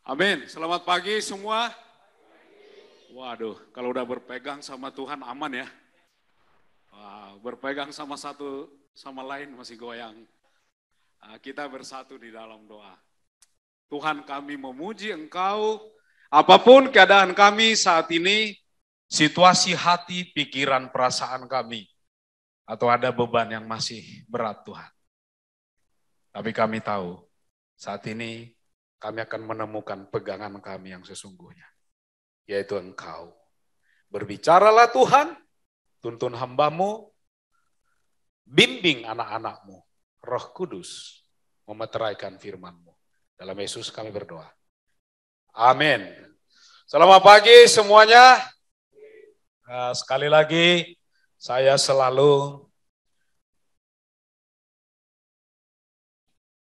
Amin. Selamat pagi semua. Waduh, kalau udah berpegang sama Tuhan aman ya. Wah, berpegang sama satu sama lain masih goyang. Kita bersatu di dalam doa. Tuhan, kami memuji Engkau. Apapun keadaan kami saat ini, situasi hati, pikiran, perasaan kami, atau ada beban yang masih berat Tuhan. Tapi kami tahu saat ini kami akan menemukan pegangan kami yang sesungguhnya, yaitu Engkau. Berbicaralah Tuhan, tuntun hamba-Mu, bimbing anak-anak-Mu, Roh Kudus memeteraikan firman-Mu. Dalam Yesus kami berdoa. Amin. Selamat pagi semuanya. Sekali lagi saya selalu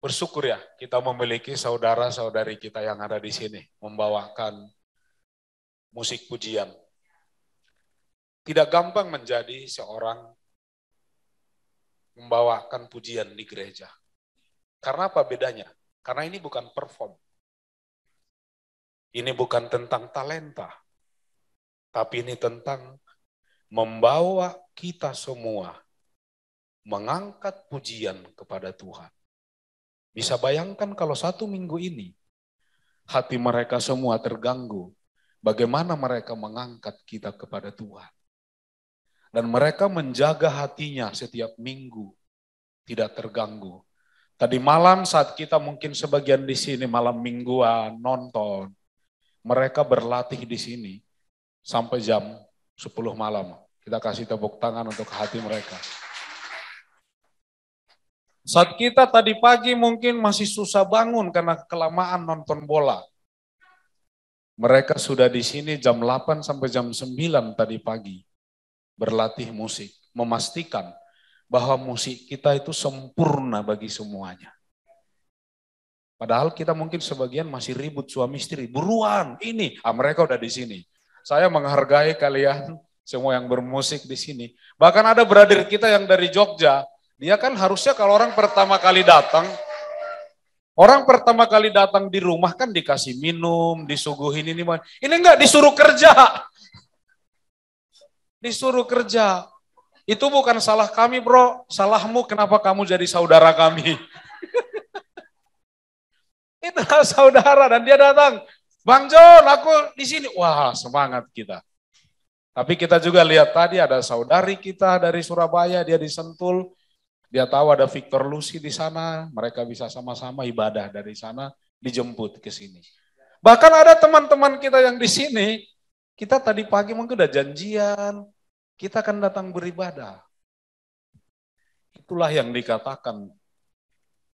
bersyukur ya kita memiliki saudara-saudari kita yang ada di sini membawakan musik pujian. Tidak gampang menjadi seorang membawakan pujian di gereja. Karena apa bedanya? Karena ini bukan perform. Ini bukan tentang talenta. Tapi ini tentang membawa kita semua mengangkat pujian kepada Tuhan. Bisa bayangkan kalau satu minggu ini hati mereka semua terganggu. Bagaimana mereka mengangkat kita kepada Tuhan. Dan mereka menjaga hatinya setiap minggu, tidak terganggu. Tadi malam saat kita mungkin sebagian di sini malam mingguan nonton, mereka berlatih di sini sampai jam 10 malam. Kita kasih tepuk tangan untuk hati mereka. Saat kita tadi pagi mungkin masih susah bangun karena kelamaan nonton bola. Mereka sudah di sini jam 8 sampai jam 9 tadi pagi berlatih musik, memastikan bahwa musik kita itu sempurna bagi semuanya. Padahal kita mungkin sebagian masih ribut suami istri, buruan ini, mereka udah di sini. Saya menghargai kalian semua yang bermusik di sini. Bahkan ada brother kita yang dari Jogja, dia kan harusnya kalau orang pertama kali datang di rumah kan dikasih minum, disuguhin ini enggak, disuruh kerja. Disuruh kerja. Itu bukan salah kami bro, salahmu kenapa kamu jadi saudara kami. Itu saudara dan dia datang, Bang John aku di sini, wah semangat kita. Tapi kita juga lihat tadi ada saudari kita dari Surabaya, dia di Sentul, dia tahu ada Victor Lucy di sana, mereka bisa sama-sama ibadah dari sana, dijemput ke sini. Bahkan ada teman-teman kita yang di sini, kita tadi pagi mungkin udah janjian, kita akan datang beribadah. Itulah yang dikatakan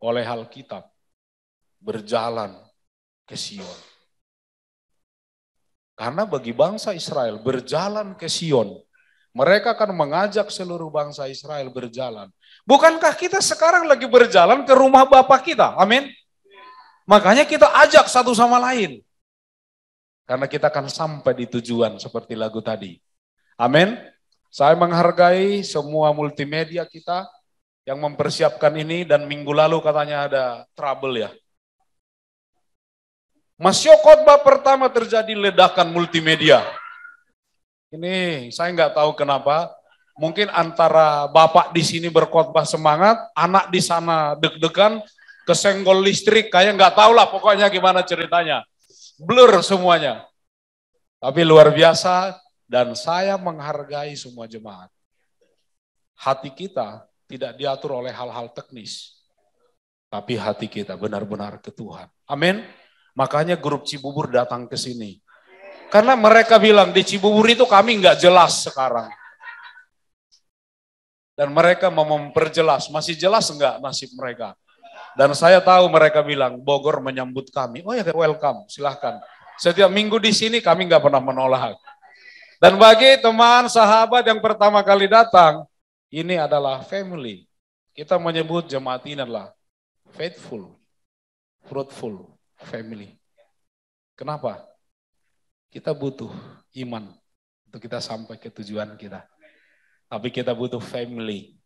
oleh Alkitab, berjalan ke Sion. Karena bagi bangsa Israel berjalan ke Sion, mereka akan mengajak seluruh bangsa Israel berjalan. Bukankah kita sekarang lagi berjalan ke rumah Bapa kita? Amin. Makanya kita ajak satu sama lain. Karena kita akan sampai di tujuan seperti lagu tadi. Amin. Saya menghargai semua multimedia kita yang mempersiapkan ini dan minggu lalu katanya ada trouble ya. Masih khotbah pertama terjadi ledakan multimedia. Ini saya nggak tahu kenapa. Mungkin antara bapak di sini berkhotbah semangat, anak di sana deg-degan, kesenggol listrik, kayak nggak tahu lah pokoknya gimana ceritanya. Blur semuanya. Tapi luar biasa dan saya menghargai semua jemaat. Hati kita tidak diatur oleh hal-hal teknis. Tapi hati kita benar-benar ke Tuhan. Amin. Makanya grup Cibubur datang ke sini. Karena mereka bilang di Cibubur itu kami nggak jelas sekarang. Dan mereka mau memperjelas, masih jelas enggak nasib mereka. Dan saya tahu mereka bilang Bogor menyambut kami. Oh ya welcome, silahkan. Setiap minggu di sini kami nggak pernah menolak. Dan bagi teman, sahabat yang pertama kali datang, ini adalah family. Kita menyebut jemaat ini adalah faithful, fruitful family. Kenapa? Kita butuh iman untuk kita sampai ke tujuan kita. Tapi kita butuh family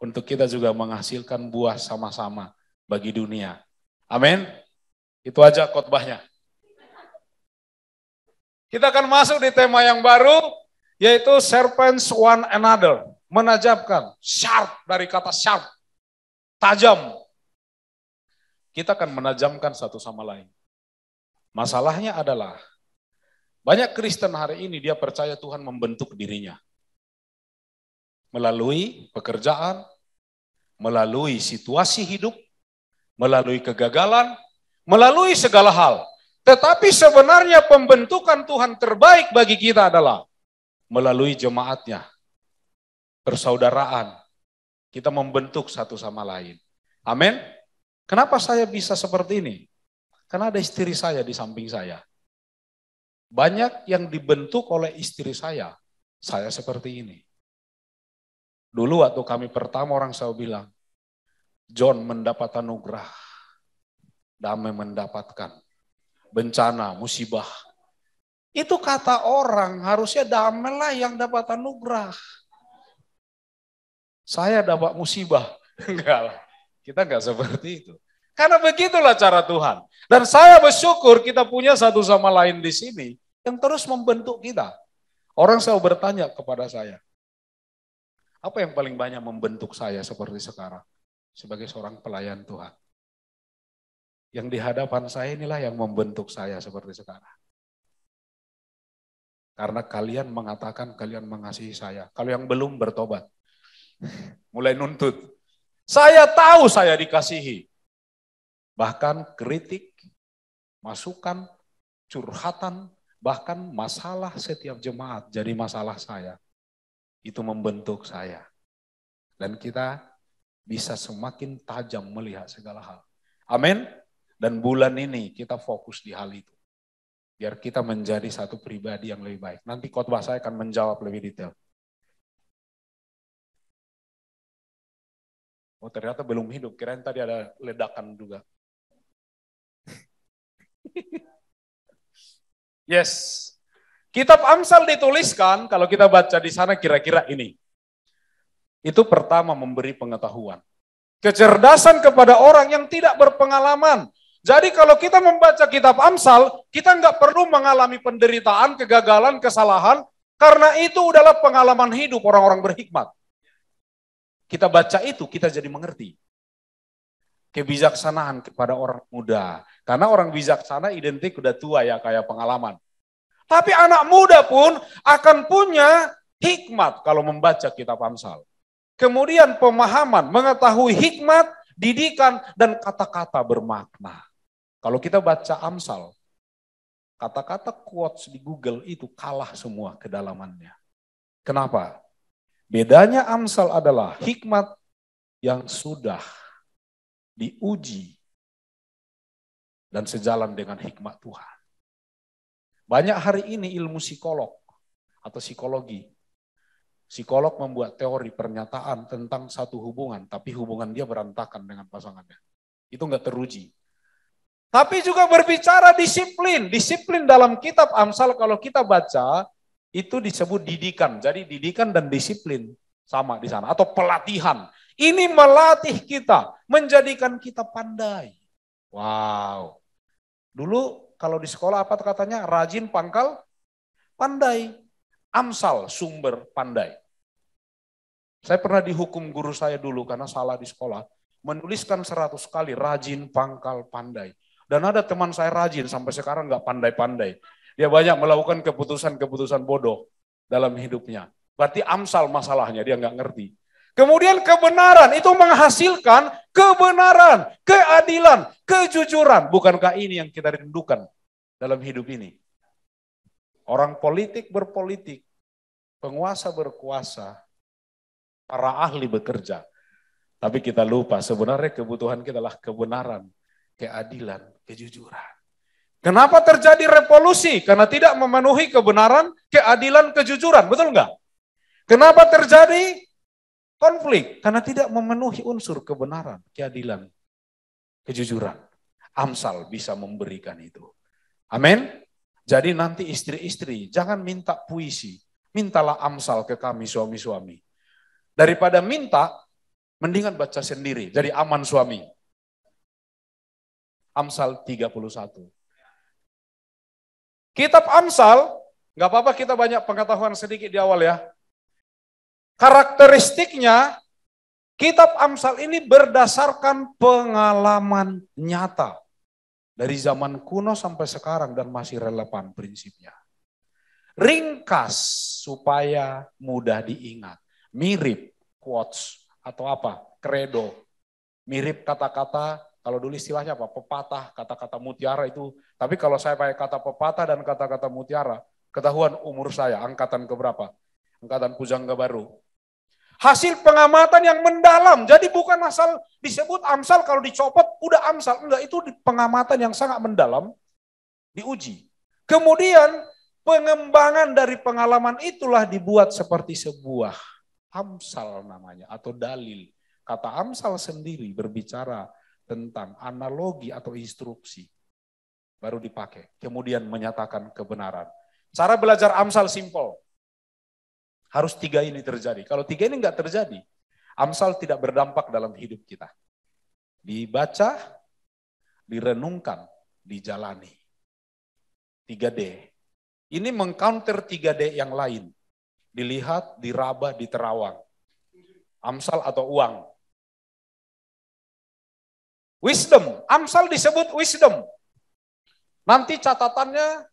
untuk kita juga menghasilkan buah sama-sama bagi dunia. Amin. Itu aja khotbahnya. Kita akan masuk di tema yang baru, yaitu serpents one another. Menajamkan, sharp, dari kata sharp, tajam. Kita akan menajamkan satu sama lain. Masalahnya adalah, banyak Kristen hari ini dia percaya Tuhan membentuk dirinya. Melalui pekerjaan, melalui situasi hidup, melalui kegagalan, melalui segala hal. Tetapi sebenarnya pembentukan Tuhan terbaik bagi kita adalah melalui jemaatnya, persaudaraan. Kita membentuk satu sama lain. Amin. Kenapa saya bisa seperti ini? Karena ada istri saya di samping saya. Banyak yang dibentuk oleh istri saya seperti ini. Dulu waktu kami pertama orang saya bilang, John mendapat anugerah, damai mendapatkan, bencana, musibah. Itu kata orang, harusnya damai lah yang dapat anugerah. Saya dapat musibah. Enggak lah, kita enggak seperti itu. Karena begitulah cara Tuhan. Dan saya bersyukur kita punya satu sama lain di sini yang terus membentuk kita. Orang selalu bertanya kepada saya, apa yang paling banyak membentuk saya seperti sekarang? Sebagai seorang pelayan Tuhan. Yang di hadapan saya inilah yang membentuk saya seperti sekarang. Karena kalian mengatakan kalian mengasihi saya. Kalau yang belum bertobat, mulai nuntut. Saya tahu saya dikasihi. Bahkan kritik, masukan, curhatan, bahkan masalah setiap jemaat jadi masalah saya. Itu membentuk saya. Dan kita bisa semakin tajam melihat segala hal. Amin. Dan bulan ini kita fokus di hal itu. Biar kita menjadi satu pribadi yang lebih baik. Nanti khotbah saya akan menjawab lebih detail. Oh ternyata belum hidup, kirain tadi ada ledakan juga. Yes. Kitab Amsal dituliskan, kalau kita baca di sana kira-kira ini. Itu pertama memberi pengetahuan. Kecerdasan kepada orang yang tidak berpengalaman. Jadi kalau kita membaca kitab Amsal, kita nggak perlu mengalami penderitaan, kegagalan, kesalahan, karena itu adalah pengalaman hidup orang-orang berhikmat. Kita baca itu, kita jadi mengerti. Kebijaksanaan kepada orang muda. Karena orang bijaksana identik udah tua ya, kayak pengalaman. Tapi anak muda pun akan punya hikmat kalau membaca kitab Amsal. Kemudian pemahaman, mengetahui hikmat, didikan, dan kata-kata bermakna. Kalau kita baca Amsal, kata-kata quotes di Google itu kalah semua kedalamannya. Kenapa? Bedanya Amsal adalah hikmat yang sudah diuji dan sejalan dengan hikmat Tuhan. Banyak hari ini ilmu psikolog atau psikologi. Psikolog membuat teori pernyataan tentang satu hubungan, tapi hubungan dia berantakan dengan pasangannya. Itu enggak teruji. Tapi juga berbicara disiplin. Disiplin dalam kitab Amsal kalau kita baca, itu disebut didikan. Jadi didikan dan disiplin sama di sana. Atau pelatihan. Ini melatih kita, menjadikan kita pandai. Wow. Dulu kalau di sekolah apa katanya? Rajin pangkal pandai. Amsal sumber pandai. Saya pernah dihukum guru saya dulu karena salah di sekolah. Menuliskan 100 kali rajin pangkal pandai. Dan ada teman saya rajin sampai sekarang nggak pandai-pandai. Dia banyak melakukan keputusan-keputusan bodoh dalam hidupnya. Berarti Amsal masalahnya, dia nggak ngerti. Kemudian kebenaran itu menghasilkan kebenaran, keadilan, kejujuran. Bukankah ini yang kita rindukan dalam hidup ini? Orang politik berpolitik, penguasa berkuasa, para ahli bekerja. Tapi kita lupa sebenarnya kebutuhan kita adalah kebenaran, keadilan, kejujuran. Kenapa terjadi revolusi? Karena tidak memenuhi kebenaran, keadilan, kejujuran. Betul enggak? Kenapa terjadi konflik? Karena tidak memenuhi unsur kebenaran, keadilan, kejujuran. Amsal bisa memberikan itu. Amin. Jadi nanti istri-istri jangan minta puisi. Mintalah Amsal ke kami suami-suami. Daripada minta, mendingan baca sendiri. Jadi aman suami. Amsal 31. Kitab Amsal Nggak apa-apa kita banyak pengetahuan sedikit di awal ya. Karakteristiknya, kitab Amsal ini berdasarkan pengalaman nyata. Dari zaman kuno sampai sekarang dan masih relevan prinsipnya. Ringkas supaya mudah diingat. Mirip, quotes, atau apa, kredo. Mirip kata-kata, kalau dulu istilahnya apa, pepatah, kata-kata mutiara itu. Tapi kalau saya pakai kata pepatah dan kata-kata mutiara, ketahuan umur saya, angkatan keberapa? Angkatan Pujangga Baru. Hasil pengamatan yang mendalam. Jadi bukan asal disebut Amsal, kalau dicopot udah Amsal. Enggak, itu pengamatan yang sangat mendalam, diuji. Kemudian pengembangan dari pengalaman itulah dibuat seperti sebuah Amsal namanya, atau dalil. Kata Amsal sendiri berbicara tentang analogi atau instruksi. Baru dipakai, kemudian menyatakan kebenaran. Cara belajar Amsal simpel. Harus 3 ini terjadi. Kalau 3 ini enggak terjadi, Amsal tidak berdampak dalam hidup kita. Dibaca, direnungkan, dijalani. 3D. Ini mengcounter 3D yang lain. Dilihat, diraba, diterawang. Amsal atau uang. Wisdom. Amsal disebut wisdom. Nanti catatannya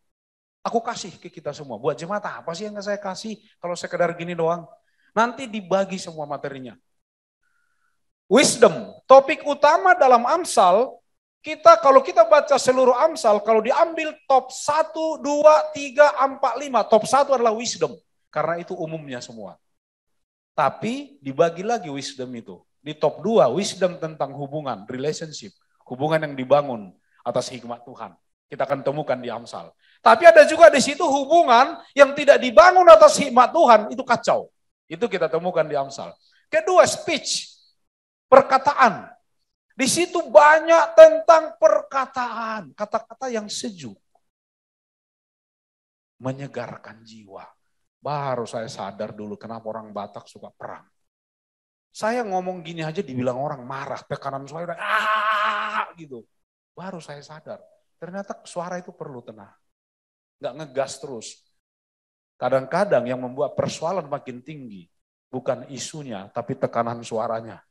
aku kasih ke kita semua. Buat jemaat apa sih yang saya kasih kalau sekedar gini doang? Nanti dibagi semua materinya. Wisdom. Topik utama dalam Amsal, kalau kita baca seluruh Amsal, kalau diambil top 1, 2, 3, 4, 5, top 1 adalah wisdom. Karena itu umumnya semua. Tapi dibagi lagi wisdom itu. Di top 2, wisdom tentang hubungan, relationship. Hubungan yang dibangun atas hikmat Tuhan. Kita akan temukan di Amsal. Tapi ada juga di situ hubungan yang tidak dibangun atas hikmat Tuhan, itu kacau. Itu kita temukan di Amsal. Kedua, speech, perkataan. Di situ banyak tentang perkataan, kata-kata yang sejuk. Menyegarkan jiwa. Baru saya sadar dulu kenapa orang Batak suka perang. Saya ngomong gini aja dibilang orang marah, tekanan suara gitu. Baru saya sadar. Ternyata suara itu perlu tenang. Nggak ngegas terus. Kadang-kadang yang membuat persoalan makin tinggi, bukan isunya, tapi tekanan suaranya.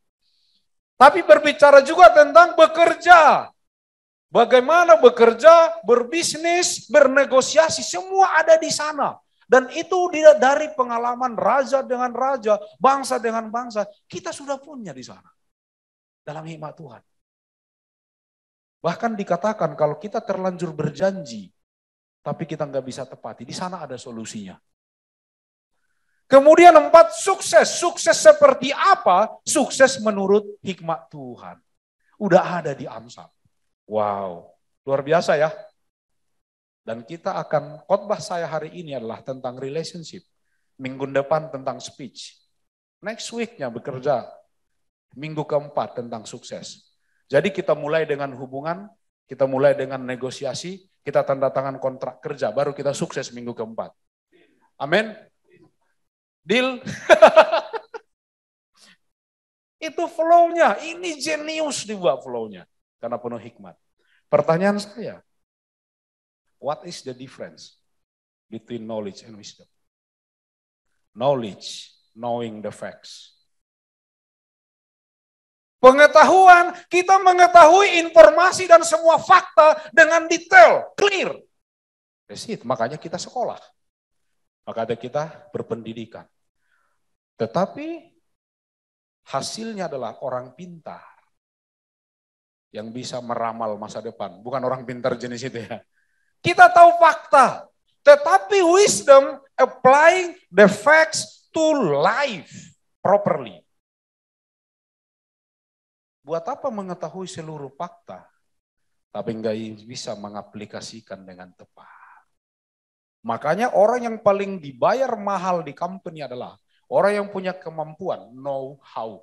Tapi berbicara juga tentang bekerja. Bagaimana bekerja, berbisnis, bernegosiasi, semua ada di sana. Dan itu dari pengalaman raja dengan raja, bangsa dengan bangsa, kita sudah punya di sana. Dalam hikmat Tuhan. Bahkan dikatakan kalau kita terlanjur berjanji, tapi kita nggak bisa tepati, di sana ada solusinya. Kemudian 4, sukses. Sukses seperti apa? Sukses menurut hikmat Tuhan. Udah ada di Amsal. Wow, luar biasa ya. Dan kita akan, khotbah saya hari ini adalah tentang relationship. Minggu depan tentang speech. Next week-nya bekerja. Minggu keempat tentang sukses. Jadi kita mulai dengan hubungan, kita mulai dengan negosiasi, kita tanda tangan kontrak kerja, baru kita sukses minggu keempat. Amin. Deal? Itu flow-nya, ini jenius dibuat flow-nya. Karena penuh hikmat. Pertanyaan saya, what is the difference between knowledge and wisdom? Knowledge, knowing the facts. Pengetahuan, kita mengetahui informasi dan semua fakta dengan detail, clear. Makanya kita sekolah. Makanya kita berpendidikan. Tetapi hasilnya adalah orang pintar yang bisa meramal masa depan. Bukan orang pintar jenis itu ya. Kita tahu fakta, tetapi wisdom applying the facts to life properly. Buat apa mengetahui seluruh fakta, tapi nggak bisa mengaplikasikan dengan tepat. Makanya orang yang paling dibayar mahal di company adalah orang yang punya kemampuan, know how.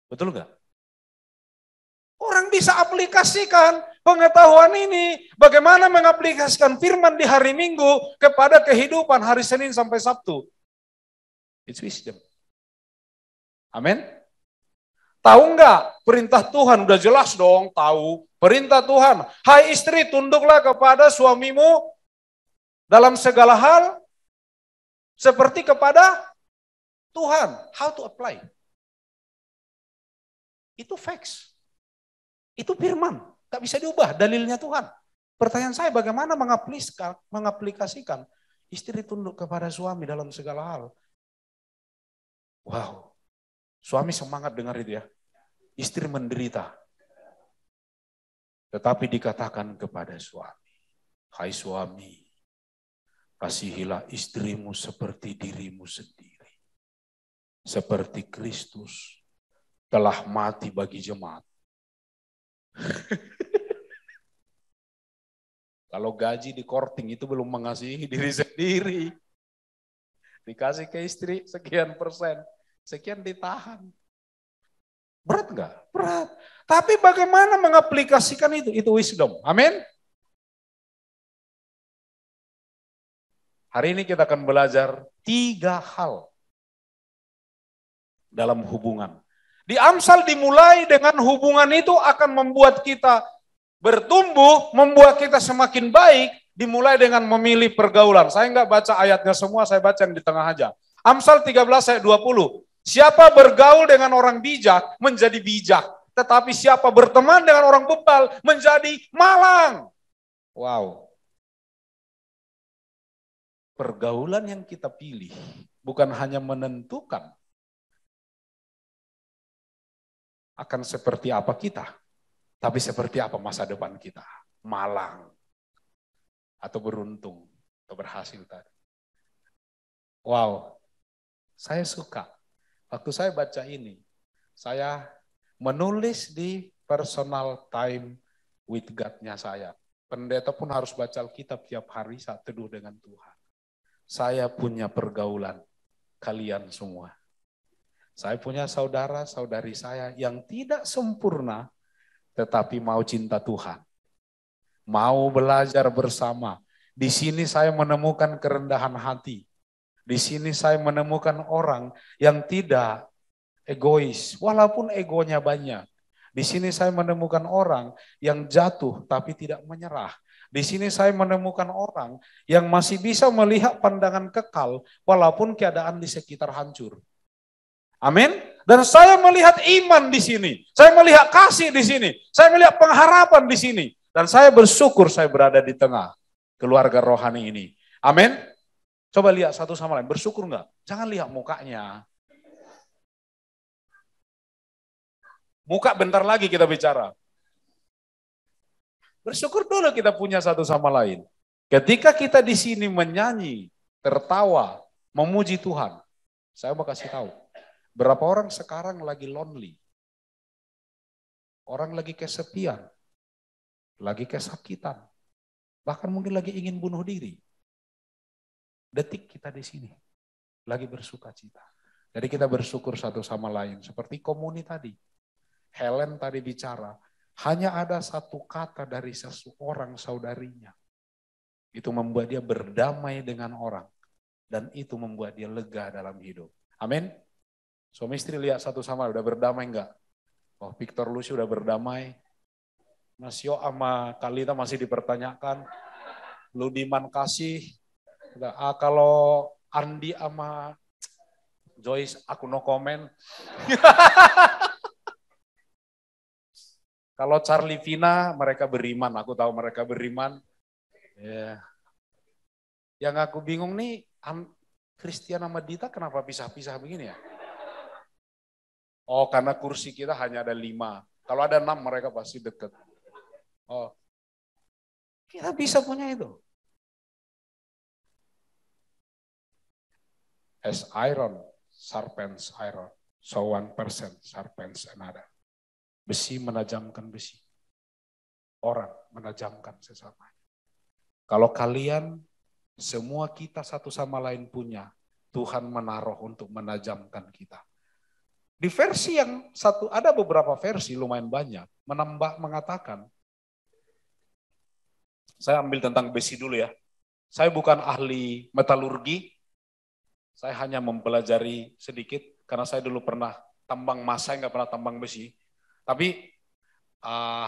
Betul nggak? Orang bisa aplikasikan pengetahuan ini, bagaimana mengaplikasikan firman di hari Minggu kepada kehidupan hari Senin sampai Sabtu. It's wisdom. Amin. Tahu enggak? Perintah Tuhan udah jelas dong, tahu. Perintah Tuhan, hai istri tunduklah kepada suamimu dalam segala hal seperti kepada Tuhan. How to apply? Itu facts. Itu firman. Gak bisa diubah, dalilnya Tuhan. Pertanyaan saya, bagaimana mengaplikasikan istri tunduk kepada suami dalam segala hal? Wow, suami semangat dengar itu ya. Istri menderita. Tetapi dikatakan kepada suami, hai suami, kasihilah istrimu seperti dirimu sendiri. Seperti Kristus telah mati bagi jemaat. Kalau gaji di korting itu belum mengasihi diri sendiri. Dikasih ke istri sekian persen, sekian ditahan. Berat enggak? Berat. Tapi bagaimana mengaplikasikan itu? Itu wisdom. Amin. Hari ini kita akan belajar 3 hal dalam hubungan. Di Amsal dimulai dengan hubungan itu akan membuat kita bertumbuh, membuat kita semakin baik, dimulai dengan memilih pergaulan. Saya enggak baca ayatnya semua, saya baca yang di tengah aja. Amsal 13 ayat 20. Siapa bergaul dengan orang bijak menjadi bijak, tetapi siapa berteman dengan orang bebal menjadi malang. Wow. Pergaulan yang kita pilih bukan hanya menentukan akan seperti apa kita, tapi seperti apa masa depan kita. Malang atau beruntung atau berhasil tadi. Wow, saya suka. Waktu saya baca ini, saya menulis di personal time with God-nya saya. Pendeta pun harus baca Alkitab tiap hari saat teduh dengan Tuhan. Saya punya pergaulan, kalian semua. Saya punya saudara-saudari saya yang tidak sempurna, tetapi mau cinta Tuhan. Mau belajar bersama. Di sini saya menemukan kerendahan hati. Di sini saya menemukan orang yang tidak egois, walaupun egonya banyak. Di sini saya menemukan orang yang jatuh tapi tidak menyerah. Di sini saya menemukan orang yang masih bisa melihat pandangan kekal walaupun keadaan di sekitar hancur. Amin. Dan saya melihat iman di sini. Saya melihat kasih di sini. Saya melihat pengharapan di sini. Dan saya bersyukur saya berada di tengah keluarga rohani ini. Amin. Coba lihat satu sama lain. Bersyukur enggak? Jangan lihat mukanya. Muka bentar lagi kita bicara. Bersyukur dulu kita punya satu sama lain. Ketika kita di sini menyanyi, tertawa, memuji Tuhan, saya mau kasih tahu, berapa orang sekarang lagi lonely, orang lagi kesepian, lagi kesakitan, bahkan mungkin lagi ingin bunuh diri. Detik kita di sini, lagi bersuka cita. Jadi kita bersyukur satu sama lain, seperti komuni tadi. Helen tadi bicara, hanya ada satu kata dari seseorang saudarinya. Itu membuat dia berdamai dengan orang. Dan itu membuat dia lega dalam hidup. Amin. Suami istri lihat satu sama lain, udah berdamai enggak? Oh, Victor Lucy udah berdamai. Mas Yo sama Kalita masih dipertanyakan. Ludiman kasih. Kalau Andi sama Joyce, aku no comment. Kalau Charlie Vina, mereka beriman. Aku tahu mereka beriman. Yeah. Yang aku bingung nih, Christian sama Dita kenapa pisah-pisah begini ya? Oh, karena kursi kita hanya ada 5. Kalau ada 6, mereka pasti deket. Oh, kita bisa punya itu. As iron, sharpens iron. So one person sharpens another. Besi menajamkan besi. Orang menajamkan sesamanya. Kalau kalian, semua kita satu sama lain punya, Tuhan menaruh untuk menajamkan kita. Di versi yang satu, ada beberapa versi lumayan banyak, mengatakan, saya ambil tentang besi dulu ya. Saya bukan ahli metalurgi, saya hanya mempelajari sedikit, karena saya dulu pernah tambang emas, saya nggak pernah tambang besi. Tapi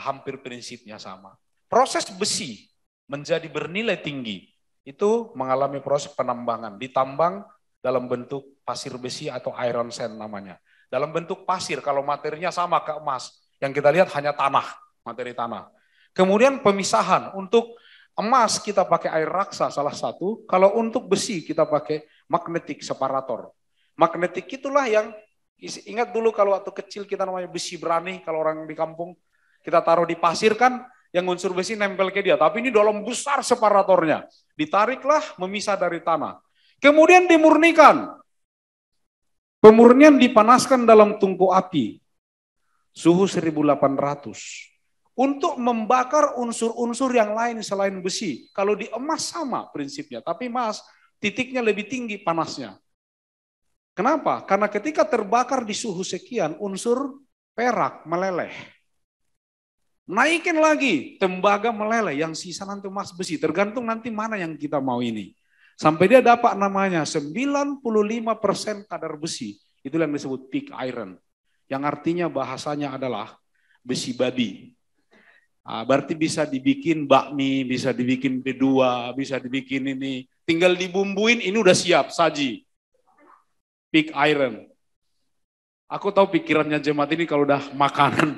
hampir prinsipnya sama. Proses besi menjadi bernilai tinggi itu mengalami proses penambangan. Ditambang dalam bentuk pasir besi atau iron sand namanya. Dalam bentuk pasir, kalau materinya sama ke emas. Yang kita lihat hanya tanah, materi tanah. Kemudian pemisahan, untuk emas kita pakai air raksa salah satu, kalau untuk besi kita pakai magnetic separator. Magnetik itulah yang, ingat dulu kalau waktu kecil kita namanya besi berani, kalau orang di kampung, kita taruh di pasir kan, yang unsur besi nempel ke dia. Tapi ini dalam besar separatornya. Ditariklah, memisah dari tanah. Kemudian dimurnikan. Pemurnian dipanaskan dalam tungku api. Suhu 1800. Untuk membakar unsur-unsur yang lain selain besi. Kalau di emas sama prinsipnya. Tapi emas titiknya lebih tinggi panasnya. Kenapa? Karena ketika terbakar di suhu sekian, unsur perak meleleh. Naikin lagi, tembaga meleleh, yang sisa nanti emas besi. Tergantung nanti mana yang kita mau ini. Sampai dia dapat namanya 95% kadar besi. Itulah yang disebut pig iron. Yang artinya bahasanya adalah besi babi. Berarti bisa dibikin bakmi, bisa dibikin bedua, bisa dibikin ini. Tinggal dibumbuin, ini udah siap, saji. Pig iron. Aku tahu pikirannya jemaat ini kalau udah makanan.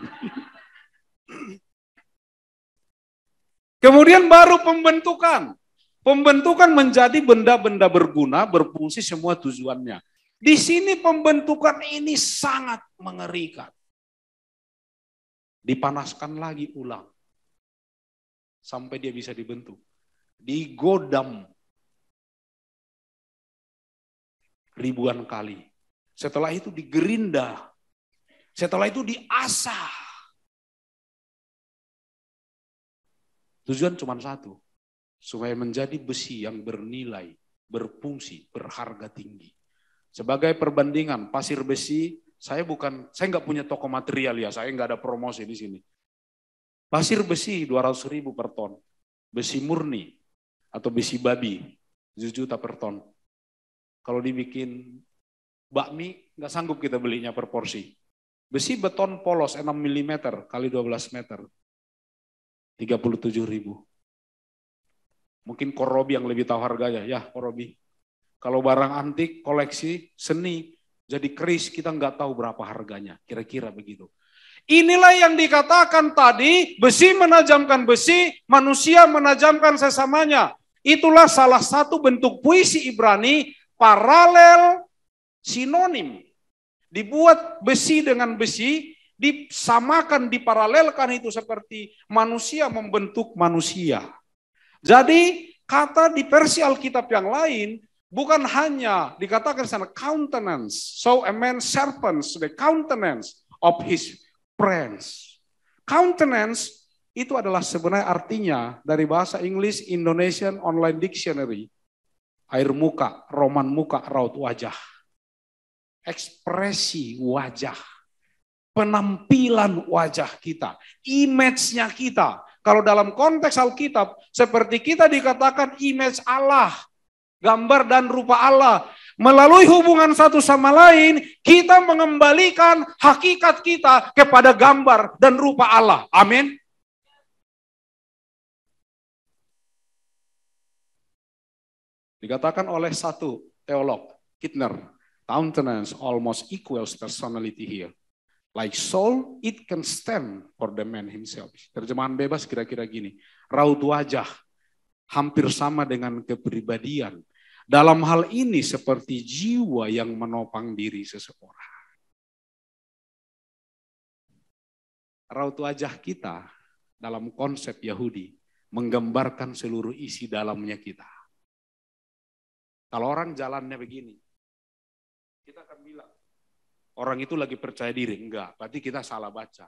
Kemudian baru pembentukan. Pembentukan menjadi benda-benda berguna, berfungsi semua tujuannya. Di sini pembentukan ini sangat mengerikan. Dipanaskan lagi ulang. Sampai dia bisa dibentuk. Digodam ribuan kali. Setelah itu digerinda. Setelah itu diasah. Tujuan cuma satu. Supaya menjadi besi yang bernilai, berfungsi, berharga tinggi. Sebagai perbandingan, pasir besi, saya nggak punya toko material ya, saya nggak ada promosi di sini. Pasir besi 200.000 per ton, besi murni atau besi babi 1 juta per ton. Kalau dibikin bakmi, nggak sanggup kita belinya per porsi. Besi beton polos 6 mm kali 12 meter, 37.000. Mungkin Korobi yang lebih tahu harganya. Ya, Korobi. Kalau barang antik, koleksi, seni, jadi keris, kita nggak tahu berapa harganya. Kira-kira begitu. Inilah yang dikatakan tadi, besi menajamkan besi, manusia menajamkan sesamanya. Itulah salah satu bentuk puisi Ibrani, paralel sinonim. Dibuat besi dengan besi, disamakan, diparalelkan itu seperti manusia membentuk manusia. Jadi kata di versi Alkitab yang lain bukan hanya dikatakan sana countenance, so a man sharpens the countenance of his friends. Countenance itu adalah sebenarnya artinya dari bahasa Inggris Indonesian Online Dictionary, air muka, roman muka, raut wajah, ekspresi wajah, penampilan wajah kita, image-nya kita. Kalau dalam konteks Alkitab, seperti kita dikatakan image Allah, gambar dan rupa Allah. Melalui hubungan satu sama lain, kita mengembalikan hakikat kita kepada gambar dan rupa Allah. Amin. Dikatakan oleh satu teolog, Kittner, countenance almost equals personality here. Like soul, it can stand for the man himself. Terjemahan bebas kira-kira gini. Raut wajah hampir sama dengan kepribadian. Dalam hal ini seperti jiwa yang menopang diri seseorang. Raut wajah kita dalam konsep Yahudi menggambarkan seluruh isi dalamnya kita. Kalau orang jalannya begini, kita akan bilang, orang itu lagi percaya diri. Enggak, berarti kita salah baca.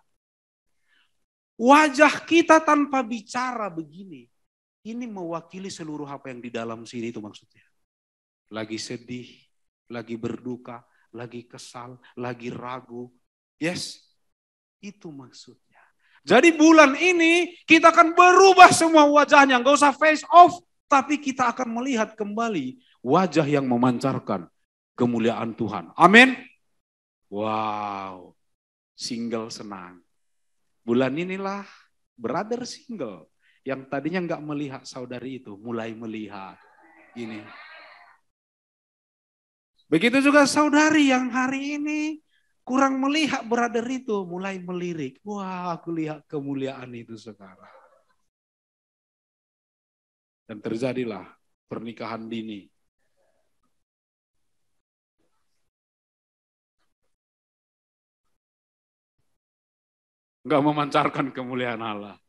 Wajah kita tanpa bicara begini, ini mewakili seluruh apa yang di dalam sini itu maksudnya. Lagi sedih, lagi berduka, lagi kesal, lagi ragu. Yes, itu maksudnya. Jadi bulan ini kita akan berubah semua wajahnya. Enggak usah face off, tapi kita akan melihat kembali wajah yang memancarkan kemuliaan Tuhan. Amin. Wow, single senang. Bulan inilah brother single Yang tadinya nggak melihat saudari itu, mulai melihat. Gini. Begitu juga saudari yang hari ini kurang melihat brother itu, mulai melirik. Wah, aku lihat kemuliaan itu sekarang. Dan terjadilah pernikahan dini. Nggak memancarkan kemuliaan Allah.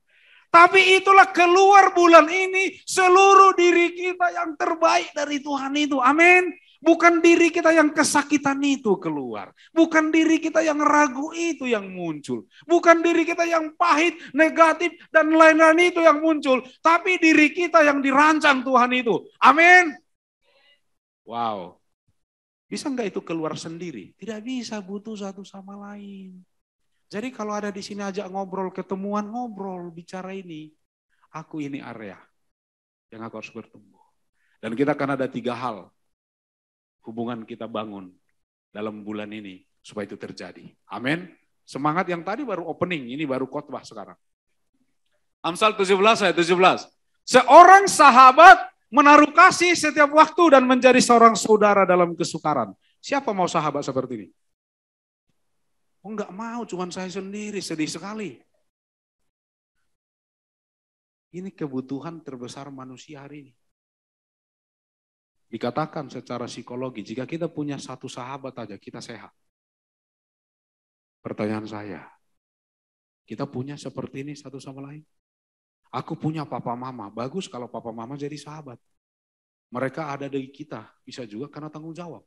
Tapi itulah keluar bulan ini seluruh diri kita yang terbaik dari Tuhan itu. Amin. Bukan diri kita yang kesakitan itu keluar. Bukan diri kita yang ragu itu yang muncul. Bukan diri kita yang pahit, negatif, dan lain-lain itu yang muncul. Tapi diri kita yang dirancang Tuhan itu. Amin. Wow. Bisa nggak itu keluar sendiri? Tidak bisa, butuh satu sama lain. Jadi kalau ada di sini ajak ngobrol, ketemuan ngobrol, bicara ini. Aku ini area yang aku harus bertumbuh. Dan kita akan ada 3 hal hubungan kita bangun dalam bulan ini supaya itu terjadi. Amin. Semangat yang tadi baru opening, ini baru khotbah sekarang. Amsal 17 ayat 17. Seorang sahabat menaruh kasih setiap waktu dan menjadi seorang saudara dalam kesukaran. Siapa mau sahabat seperti ini? Oh enggak mau, cuman saya sendiri, sedih sekali. Ini kebutuhan terbesar manusia hari ini. Dikatakan secara psikologi, jika kita punya satu sahabat aja, kita sehat. Pertanyaan saya, kita punya seperti ini satu sama lain? Aku punya papa mama, bagus kalau papa mama jadi sahabat. Mereka ada di kita, bisa juga karena tanggung jawab.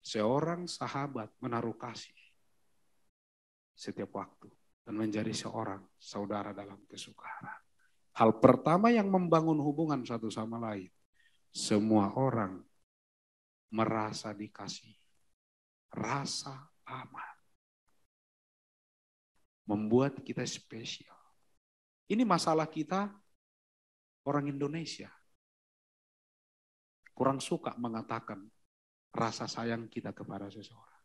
Seorang sahabat menaruh kasih setiap waktu dan menjadi seorang saudara dalam kesukaran. Hal pertama yang membangun hubungan satu sama lain, semua orang merasa dikasihi, rasa aman, membuat kita spesial. Ini masalah kita orang Indonesia. Kurang suka mengatakan rasa sayang kita kepada seseorang.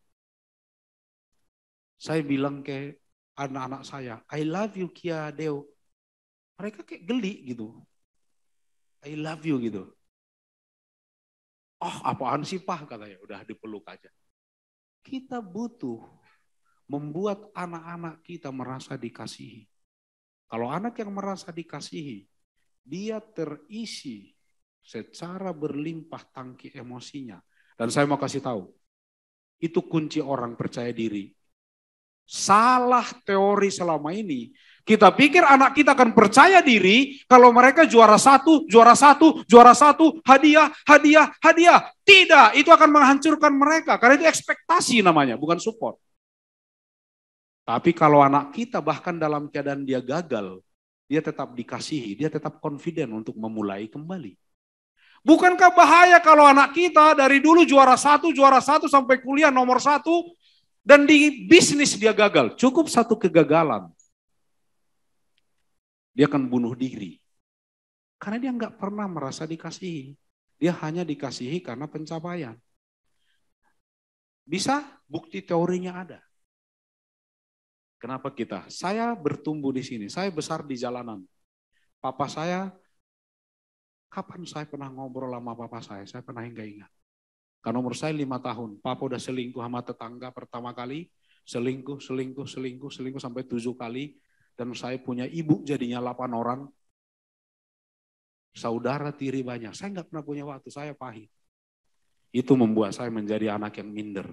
Saya bilang ke anak-anak saya, I love you Kia Deo. Mereka kayak geli gitu. I love you gitu. Oh apaan sih Pak katanya, udah dipeluk aja. Kita butuh membuat anak-anak kita merasa dikasihi. Kalau anak yang merasa dikasihi, dia terisi secara berlimpah tangki emosinya. Dan saya mau kasih tahu, itu kunci orang percaya diri. Salah teori selama ini. Kita pikir anak kita akan percaya diri kalau mereka juara satu, hadiah, hadiah, hadiah. Tidak, itu akan menghancurkan mereka. Karena itu ekspektasi namanya, bukan support. Tapi kalau anak kita bahkan dalam keadaan dia gagal, dia tetap dikasihi, dia tetap confident untuk memulai kembali. Bukankah bahaya kalau anak kita dari dulu juara satu sampai kuliah nomor 1 dan di bisnis dia gagal. Cukup satu kegagalan. Dia akan bunuh diri. Karena dia nggak pernah merasa dikasihi. Dia hanya dikasihi karena pencapaian. Bisa? Bukti teorinya ada. Kenapa kita? Saya bertumbuh di sini. Saya besar di jalanan. Papa saya, kapan saya pernah ngobrol sama papa saya pernah nggak ingat. Karena umur saya 5 tahun, papa udah selingkuh sama tetangga pertama kali, selingkuh sampai 7 kali, dan saya punya ibu jadinya 8 orang, saudara tiri banyak, saya nggak pernah punya waktu, saya pahit. Itu membuat saya menjadi anak yang minder.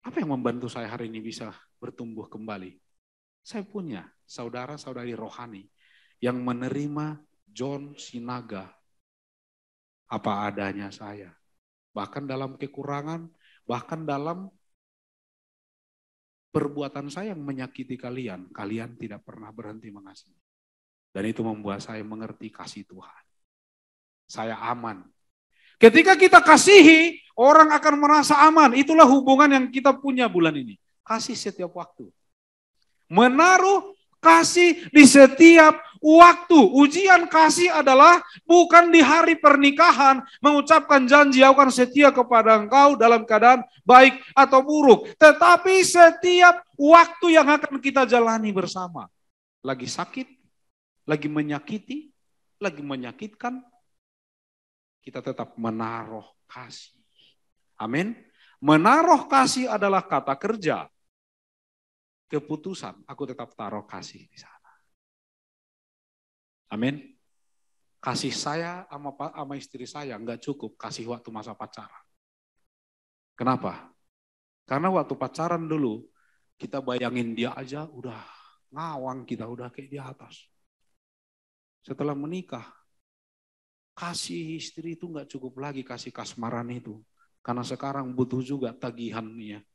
Apa yang membantu saya hari ini bisa bertumbuh kembali? Saya punya saudara-saudari rohani yang menerima John Sinaga apa adanya saya. Bahkan dalam kekurangan, bahkan dalam perbuatan saya yang menyakiti kalian, kalian tidak pernah berhenti mengasihi. Dan itu membuat saya mengerti kasih Tuhan. Saya aman. Ketika kita kasihi, orang akan merasa aman. Itulah hubungan yang kita punya bulan ini. Kasih setiap waktu. Menaruh kasih di setiap waktu. Ujian kasih adalah bukan di hari pernikahan mengucapkan janji aku akan setia kepada engkau dalam keadaan baik atau buruk. Tetapi setiap waktu yang akan kita jalani bersama. Lagi sakit, lagi menyakiti, lagi menyakitkan, kita tetap menaruh kasih. Amin. Menaruh kasih adalah kata kerja. Keputusan, aku tetap taruh kasih di sana. Amin. Kasih saya sama istri saya nggak cukup kasih waktu masa pacaran. Kenapa? Karena waktu pacaran dulu, kita bayangin dia aja udah ngawang kita, udah kayak di atas. Setelah menikah, kasih istri itu nggak cukup lagi kasih kasmaran itu. Karena sekarang butuh juga tagihannya.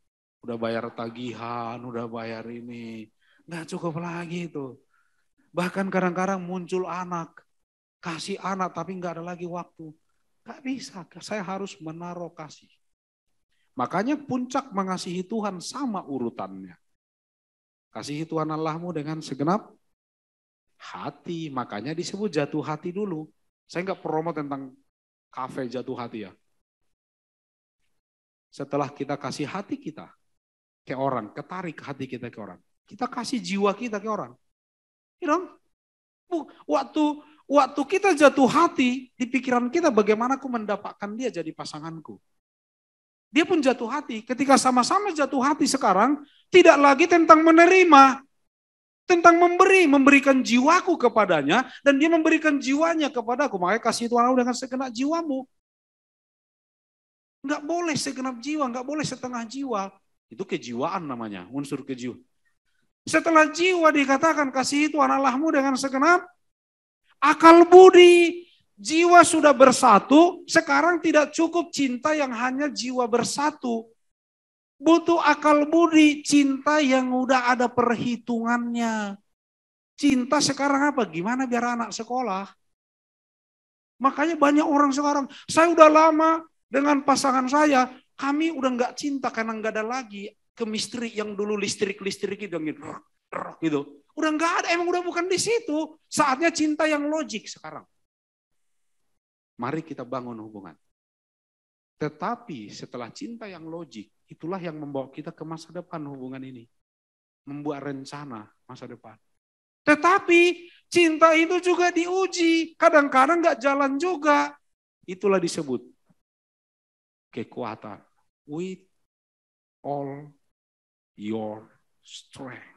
Udah bayar tagihan, udah bayar ini. Nggak cukup lagi itu. Bahkan kadang-kadang muncul anak. Kasih anak tapi nggak ada lagi waktu. Nggak bisa, saya harus menaruh kasih. Makanya puncak mengasihi Tuhan sama urutannya. Kasihi Tuhan Allahmu dengan segenap hati. Makanya disebut jatuh hati dulu. Saya nggak promo tentang kafe jatuh hati ya. Setelah kita kasih hati kita ke orang, ketarik hati kita ke orang. Kita kasih jiwa kita ke orang. You know? Waktu kita jatuh hati, di pikiran kita bagaimana aku mendapatkan dia jadi pasanganku. Dia pun jatuh hati. Ketika sama-sama jatuh hati sekarang, tidak lagi tentang menerima. Tentang memberikan jiwaku kepadanya, dan dia memberikan jiwanya kepadaku. Makanya kasih Tuhan Allah dengan segenap jiwamu. Enggak boleh segenap jiwa, enggak boleh setengah jiwa. Itu kejiwaan namanya, unsur kejiwaan. Setelah jiwa dikatakan kasih Tuhan Allahmu dengan segenap akal budi. Jiwa sudah bersatu, sekarang tidak cukup cinta yang hanya jiwa bersatu. Butuh akal budi, cinta yang udah ada perhitungannya. Cinta sekarang apa? Gimana biar anak sekolah? Makanya banyak orang sekarang, saya udah lama dengan pasangan saya, kami udah nggak cinta karena nggak ada lagi chemistry yang dulu listrik gitu, gitu. Udah nggak ada, emang udah bukan di situ. Saatnya cinta yang logik sekarang. Mari kita bangun hubungan. Tetapi setelah cinta yang logik, itulah yang membawa kita ke masa depan hubungan ini. Membuat rencana masa depan. Tetapi cinta itu juga diuji. Kadang-kadang nggak jalan juga. Itulah disebut kekuatan. With all your strength.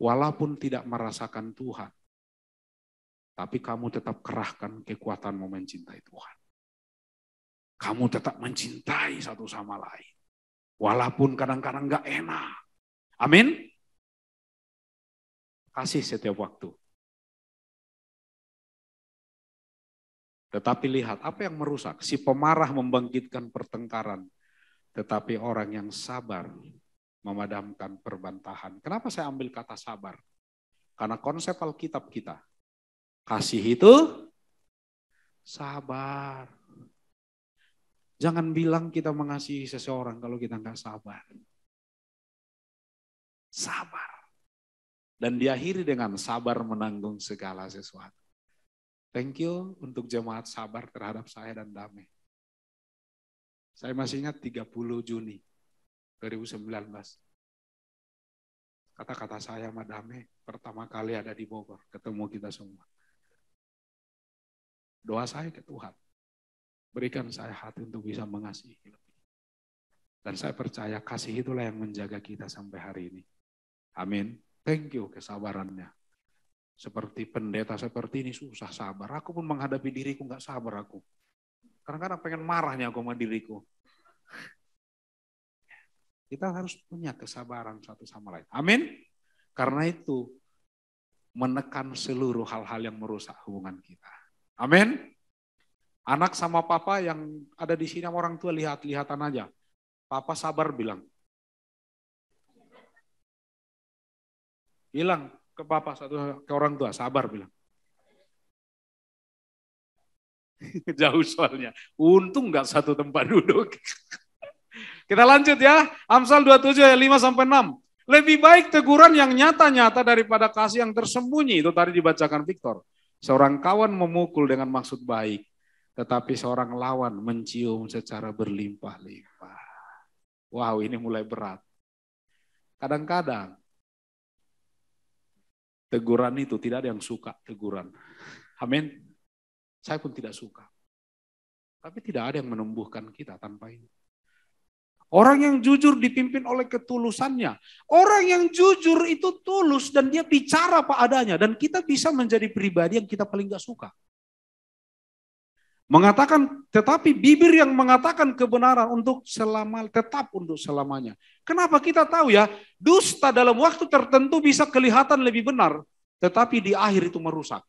Walaupun tidak merasakan Tuhan, tapi kamu tetap kerahkan kekuatanmu mencintai Tuhan. Kamu tetap mencintai satu sama lain. Walaupun kadang-kadang gak enak. Amin. Kasih setiap waktu. Tetapi lihat apa yang merusak. Si pemarah membangkitkan pertengkaran. Tetapi orang yang sabar memadamkan perbantahan. Kenapa saya ambil kata sabar? Karena konsep Alkitab kita. Kasih itu sabar. Jangan bilang kita mengasihi seseorang kalau kita nggak sabar. Sabar. Dan diakhiri dengan sabar menanggung segala sesuatu. Thank you untuk jemaat sabar terhadap saya dan Damai. Saya masih ingat 30 Juni 2019. Kata-kata saya sama Damai pertama kali ada di Bogor. Ketemu kita semua. Doa saya ke Tuhan. Berikan saya hati untuk bisa mengasihi lebih. Dan saya percaya kasih itulah yang menjaga kita sampai hari ini. Amin. Thank you kesabarannya. Seperti pendeta seperti ini susah sabar. Aku pun menghadapi diriku gak sabar aku. Kadang-kadang pengen marahnya aku sama diriku. Kita harus punya kesabaran satu sama lain. Amin. Karena itu menekan seluruh hal-hal yang merusak hubungan kita. Amin. Anak sama papa yang ada di sini orang tua lihat-lihatan aja. Papa sabar bilang. Bilang ke papa ke orang tua sabar bilang. Jauh soalnya. Untung nggak satu tempat duduk. Kita lanjut ya. Amsal 27 ayat 5-6. Lebih baik teguran yang nyata-nyata daripada kasih yang tersembunyi. Itu tadi dibacakan Victor. Seorang kawan memukul dengan maksud baik, tetapi seorang lawan mencium secara berlimpah-limpah. Wow, ini mulai berat. Kadang-kadang teguran itu tidak ada yang suka teguran. Amin. Saya pun tidak suka. Tapi tidak ada yang menumbuhkan kita tanpa ini. Orang yang jujur dipimpin oleh ketulusannya. Orang yang jujur itu tulus dan dia bicara apa adanya. Dan kita bisa menjadi pribadi yang kita paling gak suka. Mengatakan, tetapi bibir yang mengatakan kebenaran untuk tetap untuk selamanya. Kenapa kita tahu ya, dusta dalam waktu tertentu bisa kelihatan lebih benar. Tetapi di akhir itu merusak.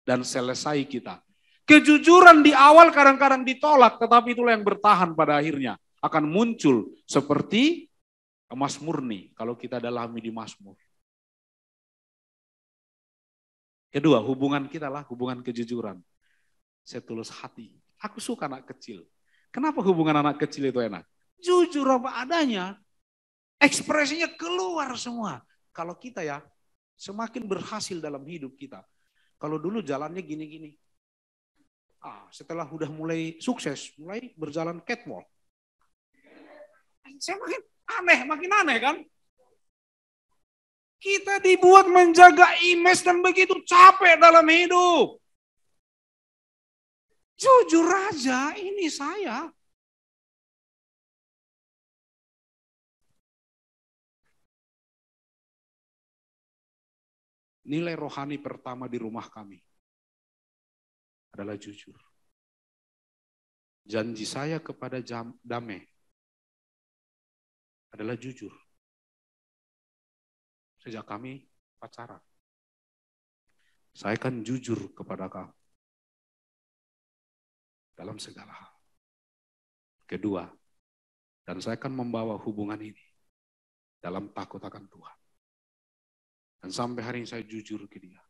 Dan selesai kita. Kejujuran di awal kadang-kadang ditolak, tetapi itulah yang bertahan pada akhirnya. Akan muncul seperti emas murni kalau kita dalami di Mazmur. Kedua, hubungan kita lah hubungan kejujuran. Setulus hati. Aku suka anak kecil. Kenapa hubungan anak kecil itu enak? Jujur apa adanya. Ekspresinya keluar semua. Kalau kita ya semakin berhasil dalam hidup kita. Kalau dulu jalannya gini-gini. Setelah udah mulai sukses, mulai berjalan catwalk. Saya makin aneh kan? Kita dibuat menjaga image dan begitu capek dalam hidup. Jujur aja, ini saya. Nilai rohani pertama di rumah kami adalah jujur. Janji saya kepada Dame adalah jujur. Sejak kami pacaran. Saya kan jujur kepada kamu. Dalam segala hal. Kedua, dan saya akan membawa hubungan ini dalam takut akan Tuhan. Dan sampai hari ini saya jujur ke dia.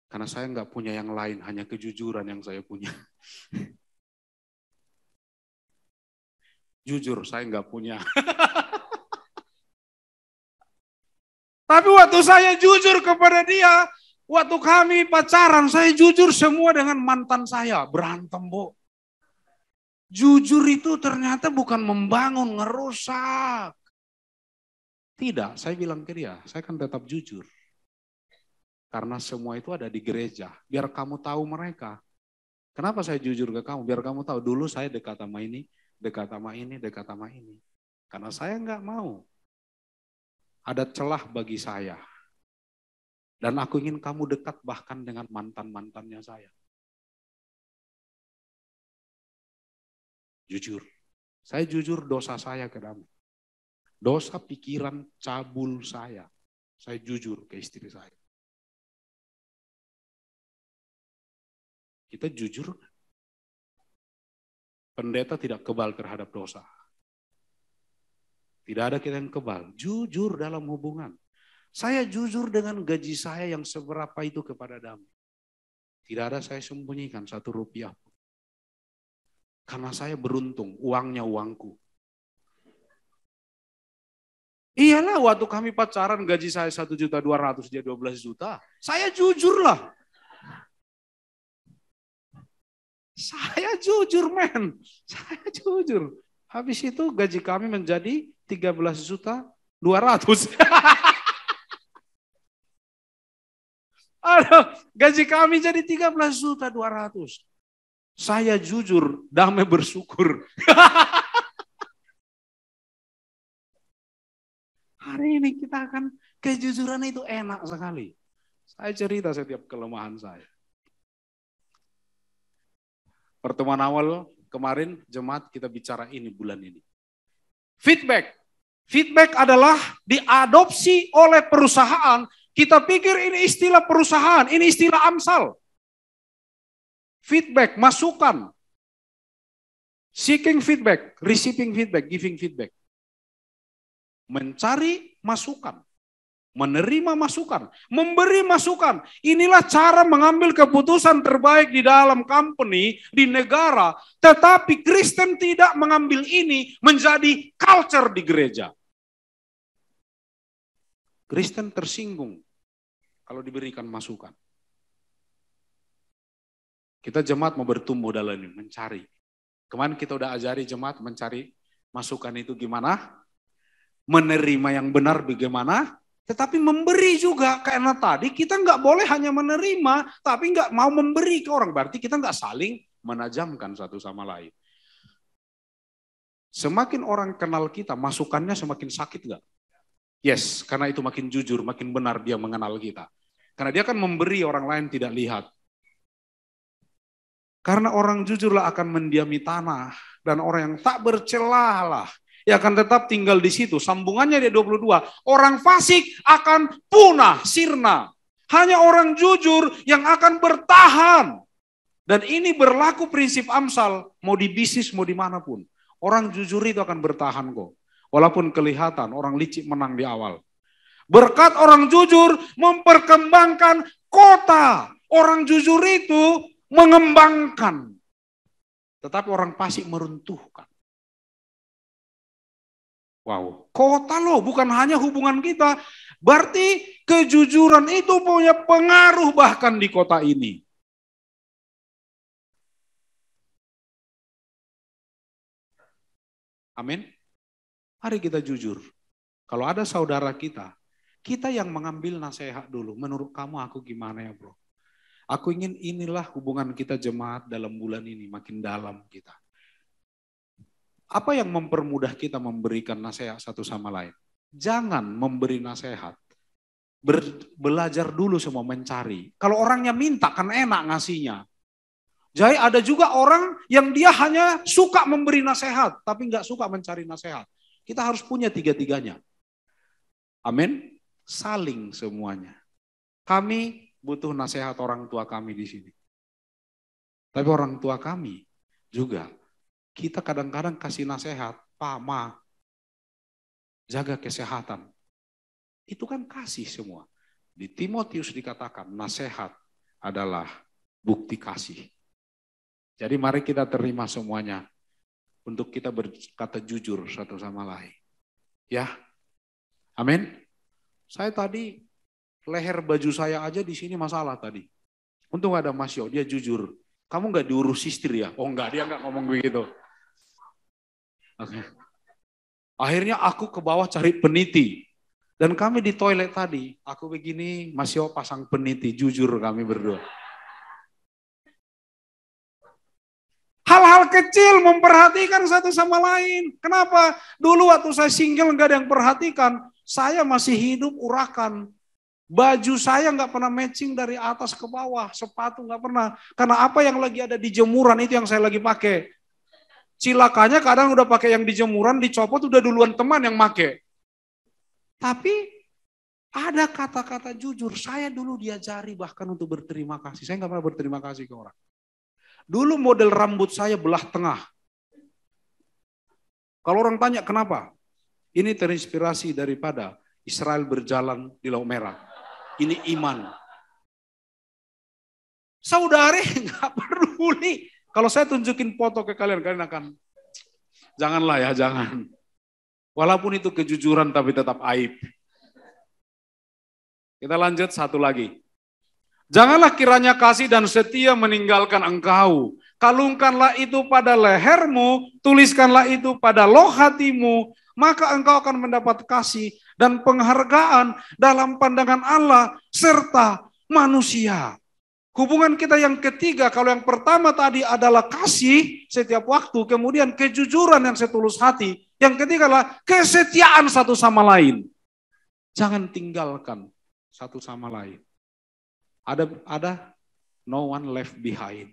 Karena saya nggak punya yang lain, hanya kejujuran yang saya punya. Jujur, saya nggak punya. Tapi waktu saya jujur kepada dia, waktu kami pacaran, saya jujur semua dengan mantan saya. Berantem, Bu. Jujur itu ternyata bukan membangun, ngerusak. Tidak, saya bilang ke dia, saya kan tetap jujur. Karena semua itu ada di gereja, biar kamu tahu mereka. Kenapa saya jujur ke kamu? Biar kamu tahu, dulu saya dekat sama ini, dekat sama ini, dekat sama ini. Karena saya nggak mau. Ada celah bagi saya. Dan aku ingin kamu dekat bahkan dengan mantan-mantannya saya. Jujur. Saya jujur dosa saya ke kamu. Dosa pikiran cabul saya. Saya jujur ke istri saya. Kita jujur. Pendeta tidak kebal terhadap dosa. Tidak ada kita yang kebal. Jujur dalam hubungan. Saya jujur dengan gaji saya yang seberapa itu kepada Dami. Tidak ada saya sembunyikan 1 rupiah pun. Karena saya beruntung, uangnya uangku. Iyalah waktu kami pacaran gaji saya 1.200.000 dia 12 juta. Saya jujur lah. Saya jujur men. Saya jujur. Habis itu gaji kami menjadi 13.200.000. Aduh, gaji kami jadi 13.200.000. Saya jujur, damai bersyukur. Hari ini kita akan kejujuran itu enak sekali. Saya cerita setiap kelemahan saya. Pertemuan awal kemarin jemaat kita bicara ini bulan ini. Feedback. Feedback adalah diadopsi oleh perusahaan. Kita pikir ini istilah perusahaan, ini istilah Amsal. Feedback, masukan. Seeking feedback, receiving feedback, giving feedback. Mencari masukan, menerima masukan, memberi masukan. Inilah cara mengambil keputusan terbaik di dalam company, di negara. Tetapi Kristen tidak mengambil ini menjadi culture di gereja. Kristen tersinggung kalau diberikan masukan. Kita jemaat mau bertumbuh dalam ini, mencari. Kemarin kita udah ajari jemaat mencari masukan itu gimana, menerima yang benar bagaimana, tetapi memberi juga. Karena tadi kita nggak boleh hanya menerima, tapi nggak mau memberi ke orang. Berarti kita nggak saling menajamkan satu sama lain. Semakin orang kenal kita, masukannya semakin sakit nggak? Yes, karena itu makin jujur, makin benar dia mengenal kita. Karena dia akan memberi orang lain tidak lihat. Karena orang jujurlah akan mendiami tanah, dan orang yang tak bercelalah ya akan tetap tinggal di situ. Sambungannya di 22, orang fasik akan punah, sirna. Hanya orang jujur yang akan bertahan. Dan ini berlaku prinsip Amsal, mau di bisnis, mau dimanapun. Orang jujur itu akan bertahan kok. Walaupun kelihatan orang licik menang di awal. Berkat orang jujur memperkembangkan kota. Orang jujur itu mengembangkan. Tetapi orang fasik meruntuhkan. Wow, kota loh, bukan hanya hubungan kita. Berarti kejujuran itu punya pengaruh bahkan di kota ini. Amin. Mari kita jujur. Kalau ada saudara kita yang mengambil nasihat dulu. Menurut kamu aku gimana ya bro? Aku ingin inilah hubungan kita jemaat dalam bulan ini, makin dalam kita. Apa yang mempermudah kita memberikan nasihat satu sama lain? Jangan memberi nasihat. Belajar dulu semua mencari. Kalau orangnya minta kan enak ngasihnya. Jadi ada juga orang yang dia hanya suka memberi nasihat, tapi nggak suka mencari nasihat. Kita harus punya tiga-tiganya. Amin. Saling semuanya. Kami butuh nasihat orang tua kami di sini. Tapi orang tua kami juga, kita kadang-kadang kasih nasihat, Pak, Ma, jaga kesehatan. Itu kan kasih semua. Di Timotius dikatakan, nasihat adalah bukti kasih. Jadi mari kita terima semuanya untuk kita berkata jujur satu sama lain. Ya, amin. Saya tadi leher baju saya aja di sini masalah tadi. Untung ada Mas Yo, dia jujur. Kamu nggak diurus istri ya? Oh enggak, dia nggak ngomong begitu. Oke. Akhirnya aku ke bawah cari peniti. Dan kami di toilet tadi, aku begini, Mas Yo pasang peniti, jujur kami berdua. Hal-hal kecil memperhatikan satu sama lain. Kenapa? Dulu waktu saya single nggak ada yang perhatikan. Saya masih hidup urakan. Baju saya nggak pernah matching dari atas ke bawah, sepatu nggak pernah. Karena apa yang lagi ada di jemuran itu yang saya lagi pakai. Cilakanya kadang udah pakai yang di jemuran, dicopot udah duluan teman yang pakai. Tapi ada kata-kata jujur. Saya dulu diajari bahkan untuk berterima kasih. Saya nggak pernah berterima kasih ke orang. Dulu model rambut saya belah tengah. Kalau orang tanya kenapa? Ini terinspirasi daripada Israel berjalan di Laut Merah. Ini iman. Saudari nggak peduli. Kalau saya tunjukin foto ke kalian, kalian akan, janganlah ya, jangan. Walaupun itu kejujuran tapi tetap aib. Kita lanjut satu lagi. Janganlah kiranya kasih dan setia meninggalkan engkau. Kalungkanlah itu pada lehermu, tuliskanlah itu pada loh hatimu, maka engkau akan mendapat kasih dan penghargaan dalam pandangan Allah serta manusia. Hubungan kita yang ketiga, kalau yang pertama tadi adalah kasih setiap waktu, kemudian kejujuran yang setulus hati. Yang ketiga adalah kesetiaan satu sama lain. Jangan tinggalkan satu sama lain. Ada no one left behind.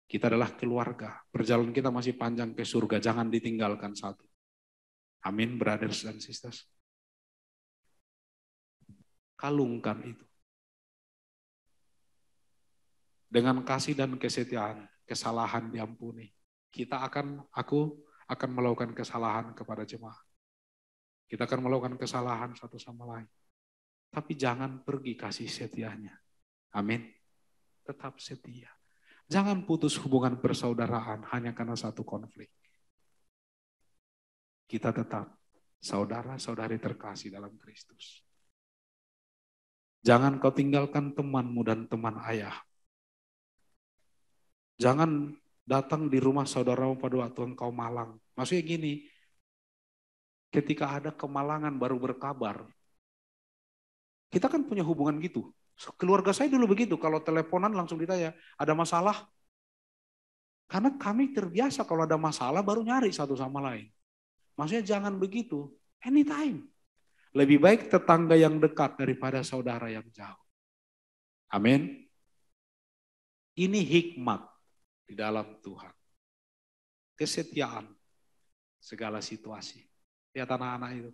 Kita adalah keluarga. Perjalanan kita masih panjang ke surga. Jangan ditinggalkan satu. Amin, brothers and sisters. Kalungkan itu. Dengan kasih dan kesetiaan, kesalahan diampuni. Aku akan melakukan kesalahan kepada jemaah. Kita akan melakukan kesalahan satu sama lain. Tapi jangan pergi kasih setianya. Amin. Tetap setia. Jangan putus hubungan persaudaraan hanya karena satu konflik. Kita tetap saudara-saudari terkasih dalam Kristus. Jangan kau tinggalkan temanmu dan teman ayah. Jangan datang di rumah saudaramu pada waktu engkau malang. Maksudnya gini, ketika ada kemalangan baru berkabar. Kita kan punya hubungan gitu. Keluarga saya dulu begitu, kalau teleponan langsung ditanya, ada masalah? Karena kami terbiasa kalau ada masalah baru nyari satu sama lain. Maksudnya jangan begitu, anytime. Lebih baik tetangga yang dekat daripada saudara yang jauh. Amin. Ini hikmat di dalam Tuhan. Kesetiaan segala situasi. Lihat anak-anak itu.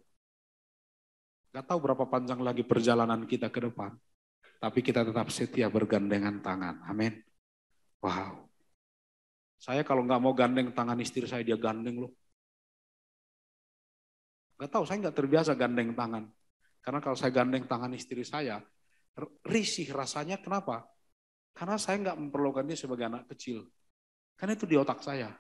Gak tahu berapa panjang lagi perjalanan kita ke depan. Tapi kita tetap setia bergandengan tangan. Amin. Wow. Saya kalau nggak mau gandeng tangan istri saya, dia gandeng loh. Gak tahu, saya nggak terbiasa gandeng tangan. Karena kalau saya gandeng tangan istri saya, risih rasanya. Kenapa? Karena saya nggak memperlakukan dia sebagai anak kecil. Karena itu di otak saya.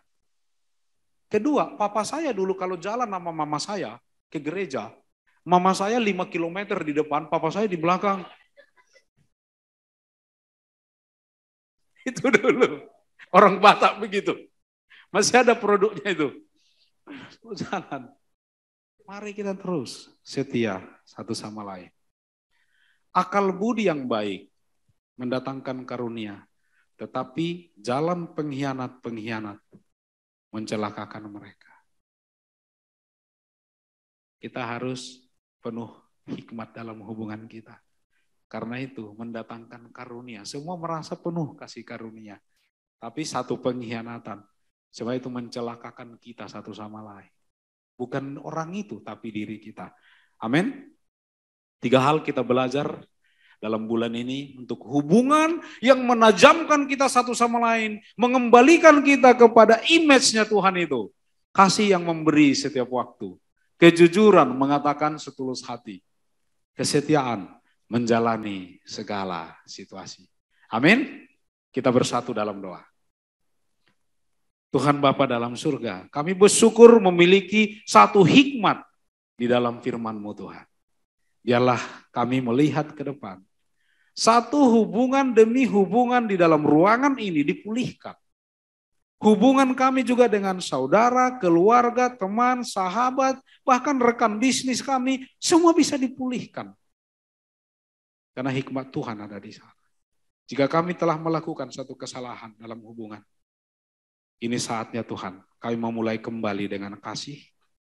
Kedua, papa saya dulu kalau jalan sama mama saya ke gereja, mama saya 5 kilometer di depan, papa saya di belakang. Itu dulu. Orang Batak begitu. Masih ada produknya itu. Jangan. Mari kita terus setia satu sama lain. Akal budi yang baik mendatangkan karunia. Tetapi jalan pengkhianat-pengkhianat mencelakakan mereka. Kita harus penuh hikmat dalam hubungan kita. Karena itu mendatangkan karunia. Semua merasa penuh kasih karunia. Tapi satu pengkhianatan. Sebab itu mencelakakan kita satu sama lain. Bukan orang itu, tapi diri kita. Amin. 3 hal kita belajar dalam bulan ini untuk hubungan yang menajamkan kita satu sama lain. Mengembalikan kita kepada image-nya Tuhan itu. Kasih yang memberi setiap waktu. Kejujuran mengatakan setulus hati. Kesetiaan menjalani segala situasi. Amin. Kita bersatu dalam doa. Tuhan Bapa dalam surga, kami bersyukur memiliki satu hikmat di dalam firman-Mu Tuhan. Biarlah kami melihat ke depan. Satu hubungan demi hubungan di dalam ruangan ini dipulihkan. Hubungan kami juga dengan saudara, keluarga, teman, sahabat, bahkan rekan bisnis kami, semua bisa dipulihkan. Karena hikmat Tuhan ada di sana. Jika kami telah melakukan satu kesalahan dalam hubungan, ini saatnya Tuhan, kami memulai kembali dengan kasih,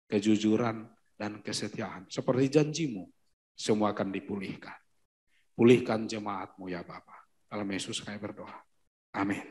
kejujuran, dan kesetiaan. Seperti janji-Mu, semua akan dipulihkan. Pulihkan jemaat-Mu ya Bapa. Dalam Yesus kami berdoa. Amin.